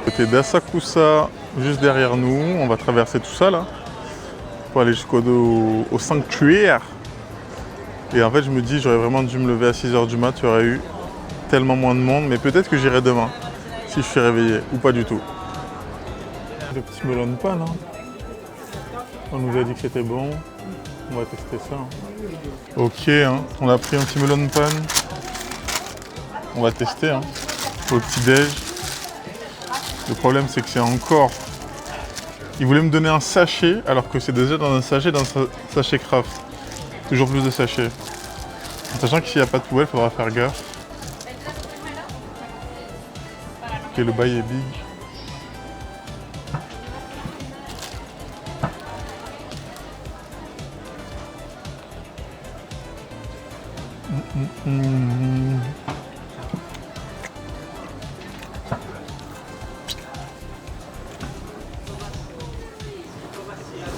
Côté d'Asakusa, juste derrière nous, on va traverser tout ça là pour aller au sanctuaire. Et en fait, je me dis, j'aurais vraiment dû me lever à 6h du mat, il y aurait eu tellement moins de monde, mais peut-être que j'irai demain si je suis réveillé ou pas du tout. Le petit melon de pan, on nous a dit que c'était bon, on va tester ça. Ok, on a pris un petit melon de pan, on va tester au petit-déj. Le problème, c'est que c'est encore... Il voulait me donner un sachet, alors que c'est déjà dans un sachet Craft. Toujours plus de sachets. En sachant que s'il n'y a pas de poubelle, il faudra faire gaffe. Ok, le bail est big.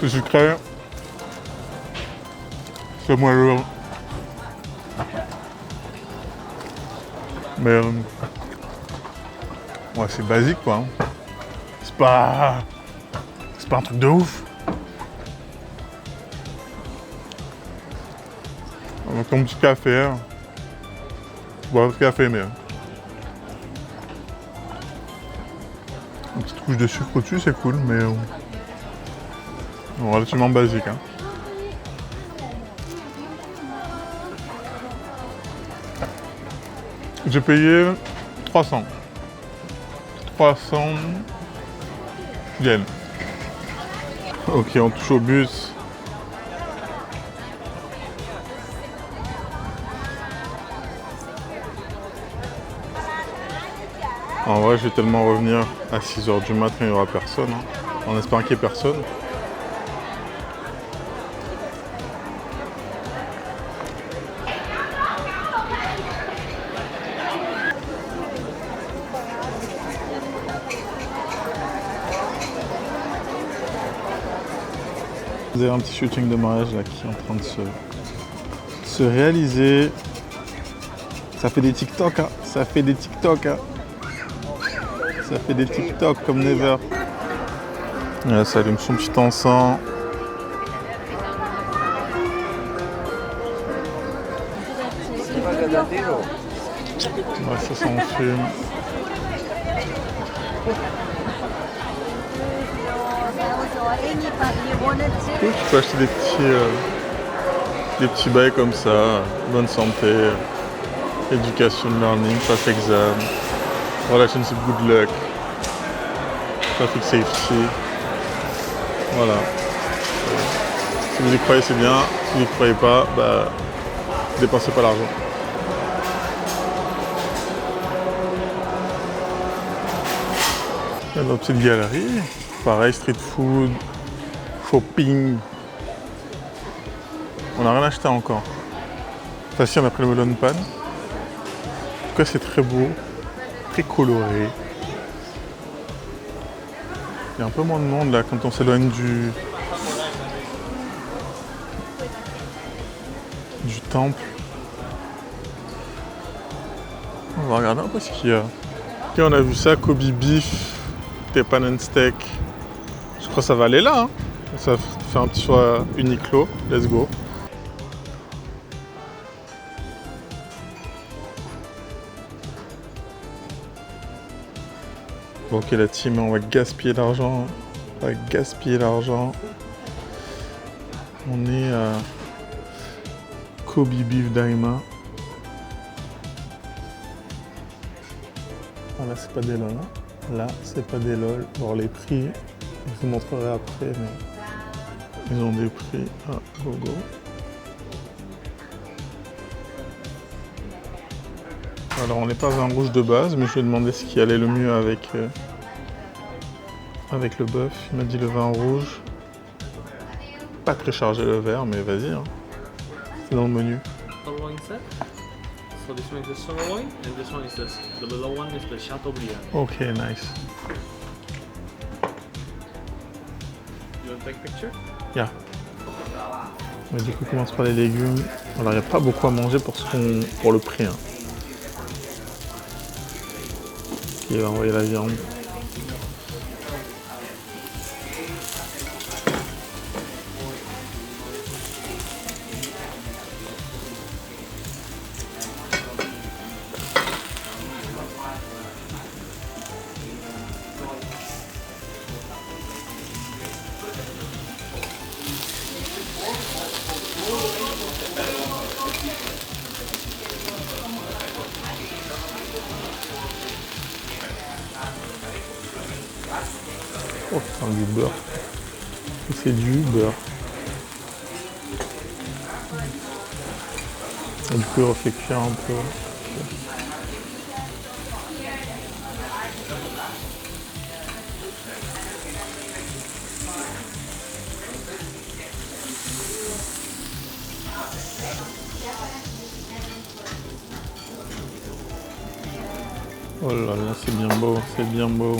C'est sucré. C'est moelleux. Mais ouais, c'est basique quoi. C'est pas un truc de ouf. Avec ton petit café. Je bois le café mais une petite couche de sucre au-dessus, c'est cool, mais relativement basique. J'ai payé 300 yens. Ok, on touche au bus. En vrai, je vais tellement revenir à 6h du matin, il n'y aura personne. En espérant qu'il n'y ait personne. Vous avez un petit shooting de mariage là qui est en train de se réaliser. Ça fait des TikTok, ça fait des TikTok. Ça fait des TikTok comme never. Là, ça allume son petit encens. Ouais, ça s'en fume. Tu peux acheter des petits bails comme ça, bonne santé, education learning, pass exam, relationship good luck, traffic safety. Voilà. Si vous y croyez, c'est bien. Si vous n'y croyez pas, bah, dépensez pas l'argent. Il y a notre petite galerie. Pareil, street food, shopping. On n'a rien acheté encore. Enfin si, on a pris le melon pan. En tout cas, c'est très beau, très coloré. Il y a un peu moins de monde là quand on s'éloigne du temple. On va regarder un peu ce qu'il y a. Ok, on a vu ça, Kobe beef, Tepan and steak. Je crois que ça va aller là. Ça fait un petit choix Uniqlo. Let's go. Bon, ok la team, on va gaspiller l'argent. On va gaspiller l'argent. On est à Kobe beef Daima. Ah, là c'est pas des lol. Là c'est pas des lol. Bon les prix, je vous montrerai après, mais ils ont des prix à gogo. Alors on n'est pas vin rouge de base, mais je lui ai demandé ce qui allait le mieux avec le bœuf. Il m'a dit le vin rouge. Pas très chargé le verre, mais vas-y. C'est dans le menu. So this one is the sirloin, and this one is the below one is the Chateaubriand. Okay, nice. You want to take a picture? Yeah. Et du coup, on commence par les légumes. Alors, il n'y a pas beaucoup à manger pour le prix. Hein. Il va envoyer la viande. Oh, c'est du beurre. C'est du beurre. Et du coup, il refait cuire un peu. Oh là là, c'est bien beau, c'est bien beau.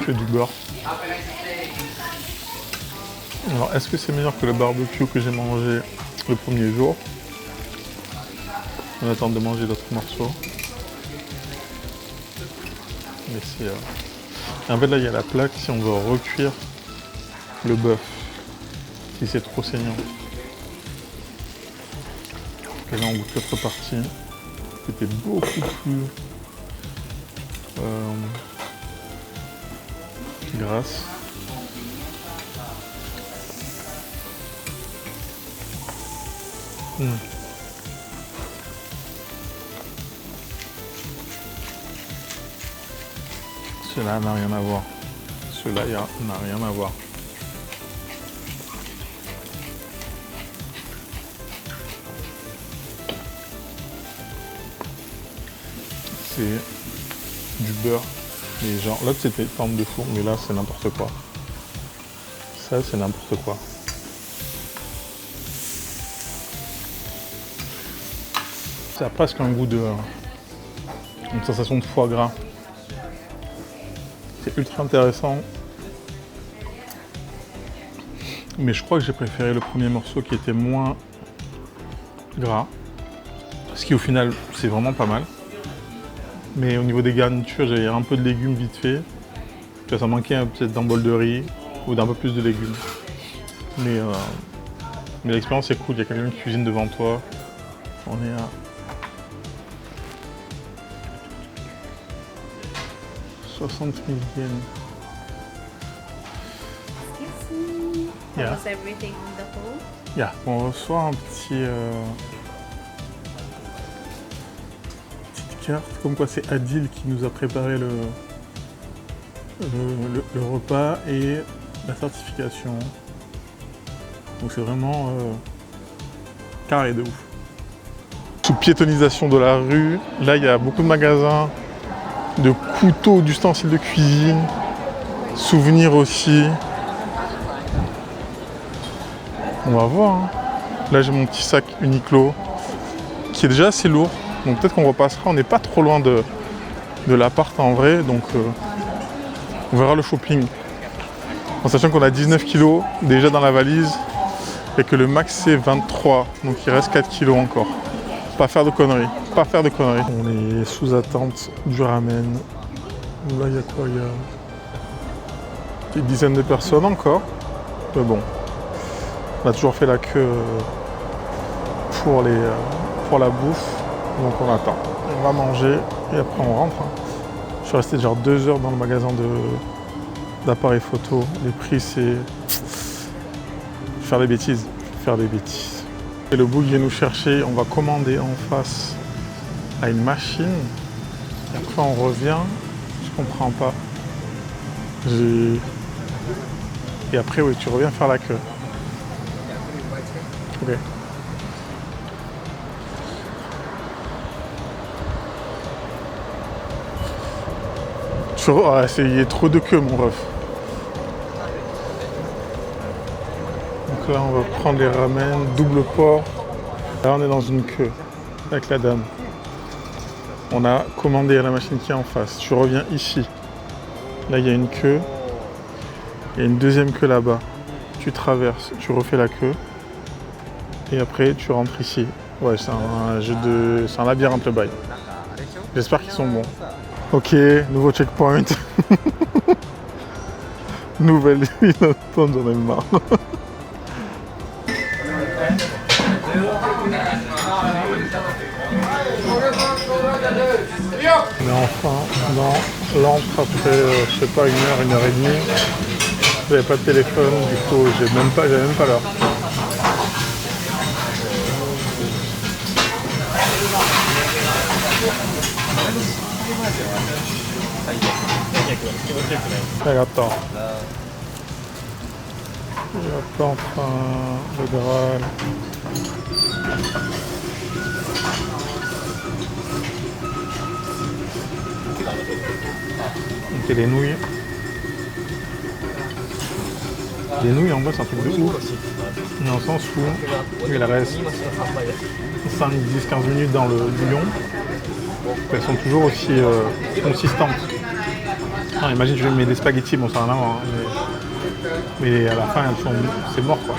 Que du beurre. Alors, est-ce que c'est meilleur que le barbecue que j'ai mangé le premier jour? On attend de manger d'autres morceaux. Mais c'est... En fait, là, il y a la plaque si on veut recuire le bœuf. Si c'est trop saignant. Et là, on goûte l'autre partie. C'était beaucoup plus... grasse. Cela n'a rien à voir. Cela n'a rien à voir. C'est du beurre. Mais genre, là c'était forme de four, mais là c'est n'importe quoi. Ça c'est n'importe quoi. Ça a presque un goût de... une sensation de foie gras. C'est ultra intéressant. Mais je crois que j'ai préféré le premier morceau qui était moins gras. Ce qui au final c'est vraiment pas mal. Mais au niveau des garnitures, j'avais un peu de légumes vite fait. Ça manquait peut-être d'un bol de riz ou d'un peu plus de légumes. Mais l'expérience est cool, il y a quelqu'un qui cuisine devant toi. On est à 60 000 yens. Yeah. Was everything on the whole? Yeah. On reçoit un petit... petite carte, comme quoi c'est Adil qui nous a préparé le repas et la certification. Donc c'est vraiment carré de ouf. Sous piétonisation de la rue, là il y a beaucoup de magasins de couteaux, d'ustensiles de cuisine, souvenirs aussi. On va voir. Hein. Là j'ai mon petit sac Uniqlo qui est déjà assez lourd, donc peut-être qu'on repassera. On n'est pas trop loin de l'appart en vrai, donc on verra le shopping. En sachant qu'on a 19 kilos déjà dans la valise et que le max c'est 23, donc il reste 4 kilos encore. Pas faire de conneries, pas faire de conneries. On est sous attente du ramen. Là il y a quoi? Il y a une dizaine de personnes encore. Mais bon, on a toujours fait la queue pour la bouffe, donc on attend. On va manger et après on rentre. Je suis resté genre 2 heures dans le magasin d'appareils photo. Les prix c'est faire des bêtises. Et le bout vient nous chercher, on va commander en face à une machine. Et après on revient. Je comprends pas. Et après oui, tu reviens faire la queue. Ok. Il y a trop de queue mon ref. Donc là on va prendre les ramen, double port. Là on est dans une queue avec la dame. On a commandé la machine qui est en face. Tu reviens ici. Là il y a une queue. Il y a une deuxième queue là-bas. Tu traverses, tu refais la queue. Et après tu rentres ici. Ouais, c'est un jeu de. C'est un labyrinthe le bail. J'espère qu'ils sont bons. Ok, nouveau checkpoint. Nouvelle ville, j'en ai marre. On est enfin dans l'antre après, je sais pas, 1 heure, 1 heure et demie. J'avais pas de téléphone, du coup j'avais même pas l'heure. Attends. Et hop, enfin, le Graal. Ok, les nouilles. Les nouilles en bas c'est un truc de ouf. Dans le sens où il reste 5, 10, 15 minutes dans le bouillon. Elles sont toujours aussi consistantes. Non, imagine je mets des spaghettis, bon ça n'a rien à voir, hein, mais à la fin c'est mort quoi.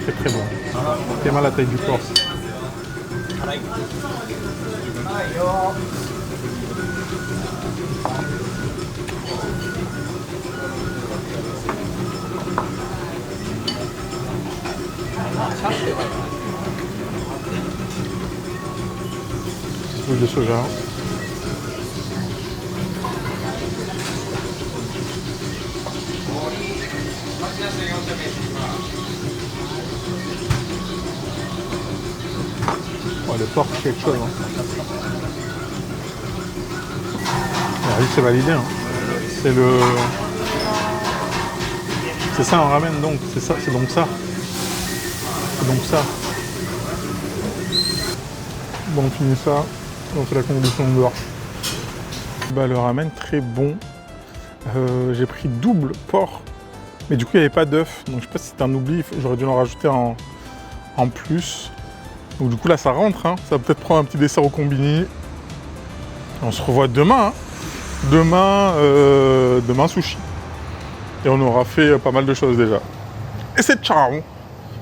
C'est très bon. C'est mal la taille du porc. Huile de soja. Oh, le porc c'est quelque chose. Hein. Oui, c'est validé. Hein. C'est ça un ramen donc. C'est ça, c'est donc ça. C'est donc ça. Bon, on finit ça. On fait la conclusion de dehors. Bah, le ramen très bon. J'ai pris double porc. Mais du coup il n'y avait pas d'œuf. Donc je sais pas si c'était un oubli. J'aurais dû en rajouter en plus. Donc du coup là ça rentre. Hein. Ça va peut-être prendre un petit dessert au combini. On se revoit demain. Hein. Demain sushi. Et on aura fait pas mal de choses déjà. Et c'est ciao!